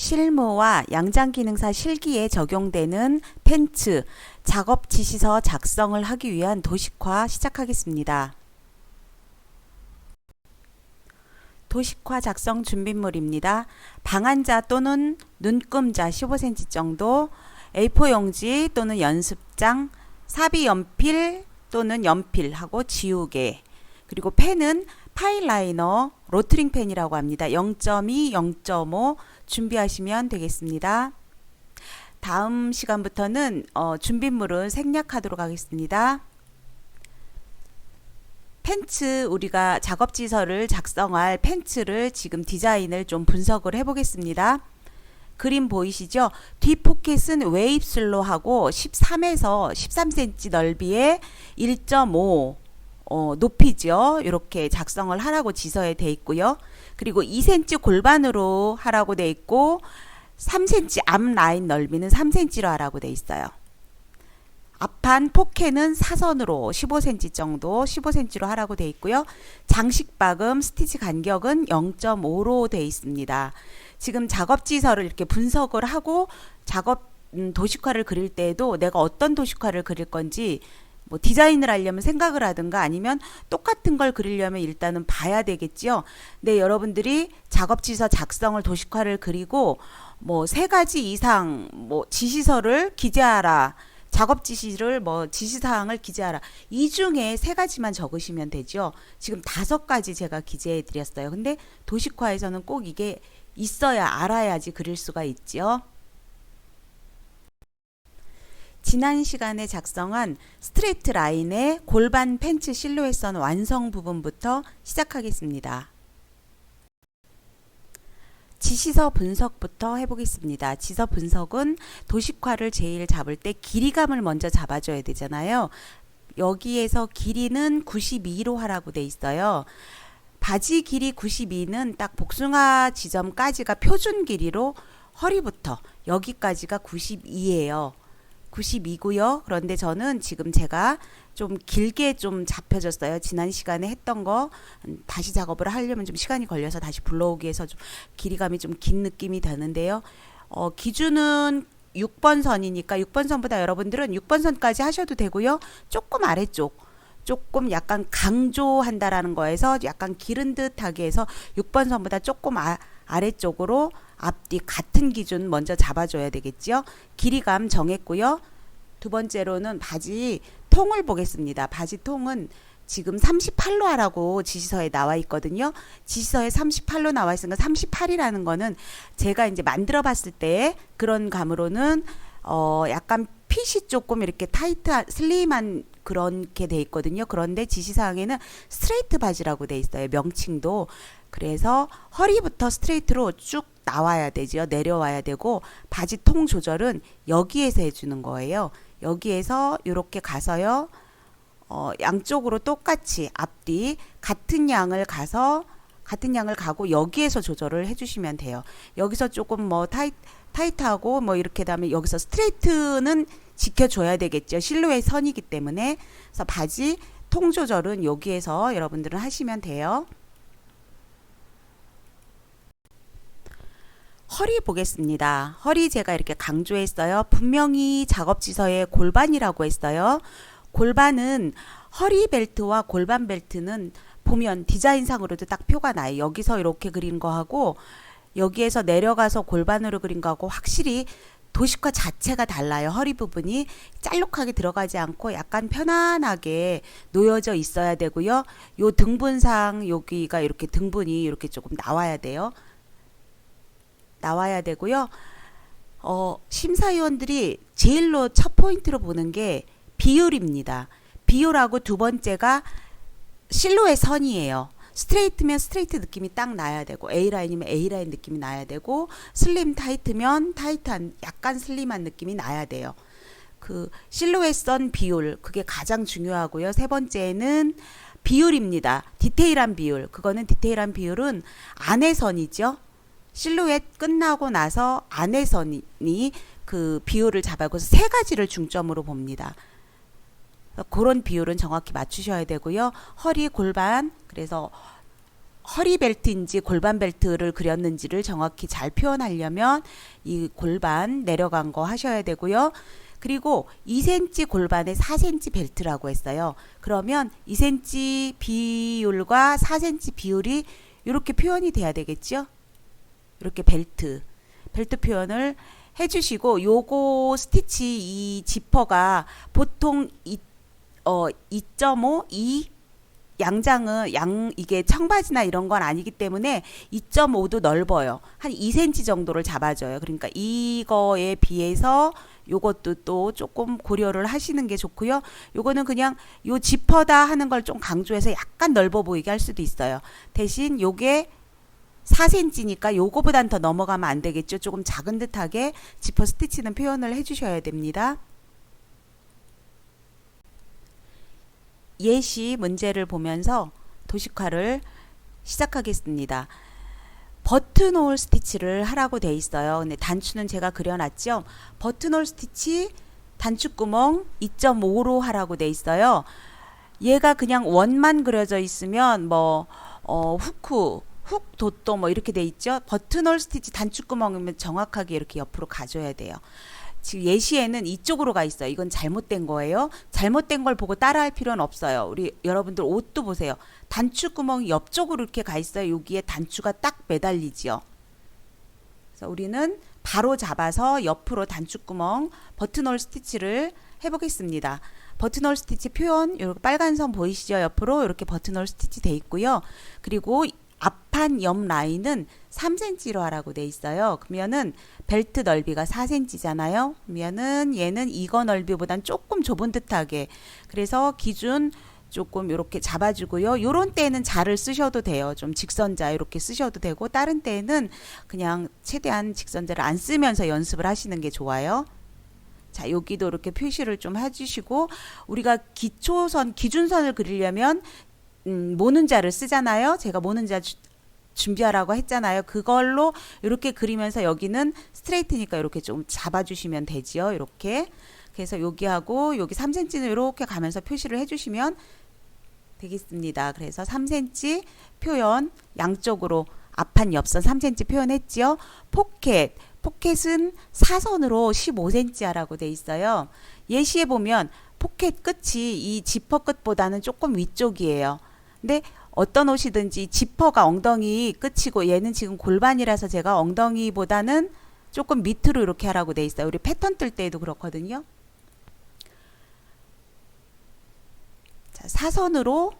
실무와 양장기능사 실기에 적용되는 펜츠 작업 지시서 작성을 하기 위한 도식화 시작하겠습니다. 도식화 작성 준비물입니다. 방한자 또는 눈금자 15cm 정도, A4 용지 또는 연습장, 사비 연필 또는 연필하고 지우개, 그리고 펜은 파일라이너, 로트링 펜이라고 합니다. 0.2, 0.5 준비하시면 되겠습니다. 다음 시간부터는 준비물을 생략하도록 하겠습니다. 펜츠, 우리가 작업지서를 작성할 펜츠를 지금 디자인을 좀 분석을 해보겠습니다. 그림 보이시죠? 뒤 포켓은 웨입슬로 하고 13에서 13cm 넓이에 1.5 높이죠. 이렇게 작성을 하라고 지서에 돼 있고요. 그리고 2cm 골반으로 하라고 돼 있고 3cm 앞 라인 넓이는 3cm로 하라고 돼 있어요. 앞판 포켓은 사선으로 15cm 정도 15cm로 하라고 돼 있고요. 장식박음 스티치 간격은 0.5로 돼 있습니다. 지금 작업지서를 이렇게 분석을 하고 작업 도식화를 그릴 때에도 내가 어떤 도식화를 그릴 건지 뭐 디자인을 하려면 생각을 하든가 아니면 똑같은 걸 그리려면 일단은 봐야 되겠죠. 네, 여러분들이 작업지서 작성을 도식화를 그리고 뭐 3가지 이상 뭐 지시서를 기재하라, 작업 지시를 뭐 지시사항을 기재하라, 이 중에 3가지만 적으시면 되죠. 지금 5가지 제가 기재해 드렸어요. 근데 도식화에서는 꼭 이게 있어야 알아야지 그릴 수가 있죠. 지난 시간에 작성한 스트레이트 라인의 골반 펜츠 실루엣선 완성 부분부터 시작하겠습니다. 지시서 분석부터 해보겠습니다. 지서 분석은 도식화를 제일 잡을 때 길이감을 먼저 잡아줘야 되잖아요. 여기에서 길이는 92로 하라고 돼 있어요. 바지 길이 92는 딱 복숭아 지점까지가 표준 길이로 허리부터 여기까지가 92예요. 92고요. 그런데 저는 지금 제가 좀 길게 좀 잡혀졌어요. 지난 시간에 했던 거 다시 작업을 하려면 좀 시간이 걸려서 다시 불러오기 위해서 좀 길이감이 좀 긴 느낌이 드는데요. 기준은 6번 선이니까 6번 선보다 여러분들은 6번 선까지 하셔도 되고요. 조금 아래쪽, 조금 약간 강조한다라는 거에서 약간 기른 듯하게 해서 6번 선보다 조금 아래쪽으로 앞뒤 같은 기준 먼저 잡아줘야 되겠죠. 길이감 정했고요. 두 번째로는 바지 통을 보겠습니다. 바지 통은 지금 38로 하라고 지시서에 나와 있거든요. 지시서에 38로 나와 있으니까 38이라는 거는 제가 이제 만들어 봤을 때 그런 감으로는 약간 핏이 조금 이렇게 타이트 슬림한 그렇게 돼 있거든요. 그런데 지시사항에는 스트레이트 바지라고 돼 있어요. 명칭도. 그래서 허리부터 스트레이트로 쭉 나와야 되죠. 내려와야 되고 바지 통 조절은 여기에서 해주는 거예요. 여기에서 이렇게 가서요. 양쪽으로 똑같이 앞뒤 같은 양을 가고 여기에서 조절을 해주시면 돼요. 여기서 조금 뭐 타이트하고 뭐 이렇게 다음에 여기서 스트레이트는 지켜줘야 되겠죠. 실루엣 선이기 때문에. 그래서 바지 통 조절은 여기에서 여러분들은 하시면 돼요. 허리 보겠습니다. 허리 제가 이렇게 강조했어요. 분명히 작업지서에 골반이라고 했어요. 골반은 허리 벨트와 골반 벨트는 보면 디자인상으로도 딱 표가 나요. 여기서 이렇게 그린 거하고 여기에서 내려가서 골반으로 그린 거하고 확실히 도식화 자체가 달라요. 허리 부분이 짤록하게 들어가지 않고 약간 편안하게 놓여져 있어야 되고요. 요 등분상 여기가 이렇게 등분이 이렇게 조금 나와야 돼요. 나와야 되고요. 심사위원들이 제일로 첫 포인트로 보는 게 비율입니다. 비율하고 두 번째가 실루엣 선이에요. 스트레이트면 스트레이트 느낌이 딱 나야 되고 A라인이면 A라인 느낌이 나야 되고 슬림 타이트면 타이트한 약간 슬림한 느낌이 나야 돼요. 그 실루엣 선 비율 그게 가장 중요하고요. 세 번째는 비율입니다. 디테일한 비율. 그거는 디테일한 비율은 안에선이죠. 실루엣 끝나고 나서 안에선이 그 비율을 잡아요. 그래서 3가지를 중점으로 봅니다. 그런 비율은 정확히 맞추셔야 되고요. 허리, 골반, 그래서 허리 벨트인지 골반 벨트를 그렸는지를 정확히 잘 표현하려면 이 골반 내려간 거 하셔야 되고요. 그리고 2cm 골반에 4cm 벨트라고 했어요. 그러면 2cm 비율과 4cm 비율이 이렇게 표현이 돼야 되겠죠? 이렇게 벨트 표현을 해주시고, 요거 스티치 이 지퍼가 보통 2.5, 2 양장은 이게 청바지나 이런 건 아니기 때문에 2.5도 넓어요. 한 2cm 정도를 잡아줘요. 그러니까 이거에 비해서 요것도 또 조금 고려를 하시는 게 좋고요. 요거는 그냥 요 지퍼다 하는 걸 좀 강조해서 약간 넓어 보이게 할 수도 있어요. 대신 요게 4cm니까 요거보단 더 넘어가면 안 되겠죠. 조금 작은 듯하게 지퍼 스티치는 표현을 해주셔야 됩니다. 예시 문제를 보면서 도식화를 시작하겠습니다. 버튼홀 스티치를 하라고 돼 있어요. 근데 단추는 제가 그려놨죠. 버튼홀 스티치 단추구멍 2.5로 하라고 돼 있어요. 얘가 그냥 원만 그려져 있으면 뭐 후크, 훅 돋도 뭐 이렇게 돼 있죠. 버튼홀 스티치 단추구멍이면 정확하게 이렇게 옆으로 가줘야 돼요. 지금 예시에는 이쪽으로 가 있어요. 이건 잘못된 거예요. 잘못된 걸 보고 따라할 필요는 없어요. 우리 여러분들 옷도 보세요. 단추구멍이 옆쪽으로 이렇게 가 있어요. 여기에 단추가 딱 매달리지요. 그래서 우리는 바로 잡아서 옆으로 단추구멍 버튼홀 스티치를 해보겠습니다. 버튼홀 스티치 표현, 이렇게 빨간 선 보이시죠? 옆으로 이렇게 버튼홀 스티치 돼 있고요. 그리고 앞판 옆 라인은 3cm로 하라고 돼 있어요. 그러면은 벨트 넓이가 4cm잖아요. 그러면은 얘는 이거 넓이보단 조금 좁은 듯하게, 그래서 기준 조금 이렇게 잡아주고요. 요런 때는 자를 쓰셔도 돼요. 좀 직선자 이렇게 쓰셔도 되고, 다른 때는 그냥 최대한 직선자를 안 쓰면서 연습을 하시는 게 좋아요. 자, 여기도 이렇게 표시를 좀 해주시고, 우리가 기초선, 기준선을 그리려면 모는 자를 쓰잖아요. 제가 모는 자 준비하라고 했잖아요. 그걸로 이렇게 그리면서 여기는 스트레이트니까 이렇게 좀 잡아주시면 되지요. 이렇게. 그래서 여기하고 여기 3cm는 이렇게 가면서 표시를 해주시면 되겠습니다. 그래서 3cm 표현, 양쪽으로 앞판 옆선 3cm 표현했지요. 포켓은 사선으로 15cm 하라고 돼 있어요. 예시에 보면 포켓 끝이 이 지퍼 끝보다는 조금 위쪽이에요. 근데 어떤 옷이든지 지퍼가 엉덩이 끝이고, 얘는 지금 골반이라서 제가 엉덩이보다는 조금 밑으로 이렇게 하라고 돼 있어요. 우리 패턴 뜰 때에도 그렇거든요. 자, 사선으로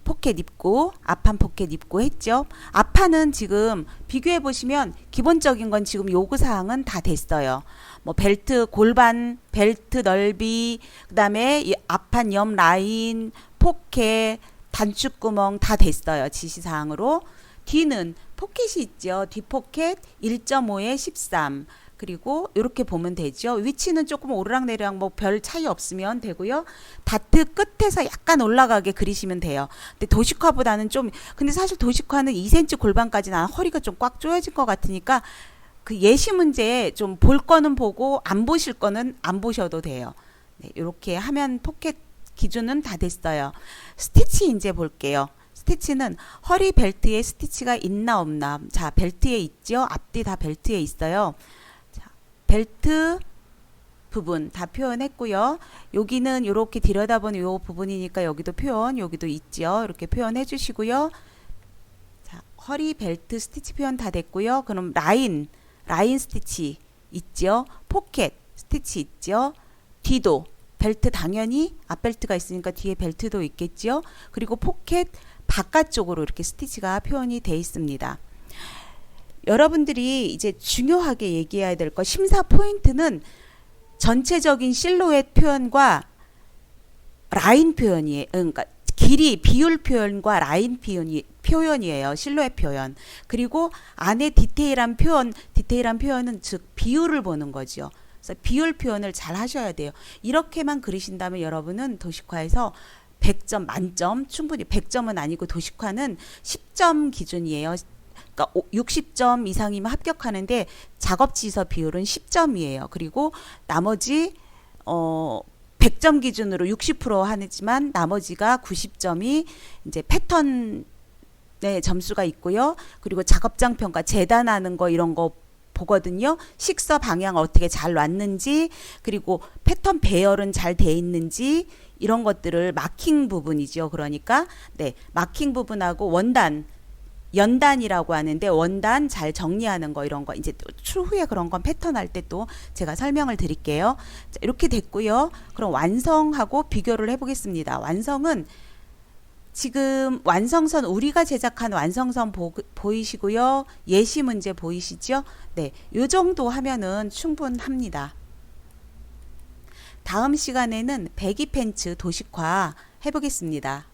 포켓 입고, 앞판 포켓 입고 했죠. 앞판은 지금 비교해 보시면 기본적인 건 지금 요구사항은 다 됐어요. 뭐 벨트, 골반, 벨트 넓이, 그 다음에 이 앞판 옆 라인, 포켓, 단추구멍 다 됐어요. 지시사항으로. 뒤는 포켓이 있죠. 뒷포켓 1.5에 13. 그리고 이렇게 보면 되죠. 위치는 조금 오르락내리락 뭐 별 차이 없으면 되고요. 다트 끝에서 약간 올라가게 그리시면 돼요. 근데 도식화보다는 좀, 근데 사실 도식화는 2cm 골반까지 나는 허리가 좀 꽉 조여질 것 같으니까 그 예시 문제에 좀 볼 거는 보고 안 보실 거는 안 보셔도 돼요. 네, 이렇게 하면 포켓 기준은 다 됐어요. 스티치 이제 볼게요. 스티치는 허리 벨트에 스티치가 있나 없나. 자, 벨트에 있죠. 앞뒤 다 벨트에 있어요. 자, 벨트 부분 다 표현했고요. 여기는 이렇게 들여다보는 이 부분이니까 여기도 표현, 여기도 있죠. 이렇게 표현해 주시고요. 자, 허리 벨트 스티치 표현 다 됐고요. 그럼 라인 스티치 있죠. 포켓 스티치 있죠. 뒤도 벨트 당연히 앞벨트가 있으니까 뒤에 벨트도 있겠죠. 그리고 포켓 바깥쪽으로 이렇게 스티치가 표현이 되어 있습니다. 여러분들이 이제 중요하게 얘기해야 될 거, 심사 포인트는 전체적인 실루엣 표현과 라인 표현이에요. 그러니까 길이 비율 표현과 라인 표현이에요. 실루엣 표현. 그리고 안에 디테일한 표현은 즉 비율을 보는 거죠. 그래서 비율 표현을 잘 하셔야 돼요. 이렇게만 그리신다면 여러분은 도식화에서 100점 만점, 충분히 100점은 아니고 도식화는 10점 기준이에요. 그러니까 60점 이상이면 합격하는데 작업지서 비율은 10점이에요. 그리고 나머지 100점 기준으로 60% 하지만 나머지가 90점이 이제 패턴 네, 점수가 있고요. 그리고 작업장 평가, 재단하는 거 이런 거 보거든요. 식서 방향 어떻게 잘 놨는지, 그리고 패턴 배열은 잘 돼 있는지 이런 것들을 마킹 부분이죠. 그러니까 네, 마킹 부분하고 원단 연단이라고 하는데 원단 잘 정리하는 거 이런 거 이제 또 추후에 그런 건 패턴 할 때 또 제가 설명을 드릴게요. 자, 이렇게 됐고요. 그럼 완성하고 비교를 해보겠습니다. 완성은 지금 완성선 우리가 제작한 완성선 보이시고요. 예시 문제 보이시죠? 네, 요 정도 하면은 충분합니다. 다음 시간에는 배기 팬츠 도식화 해보겠습니다.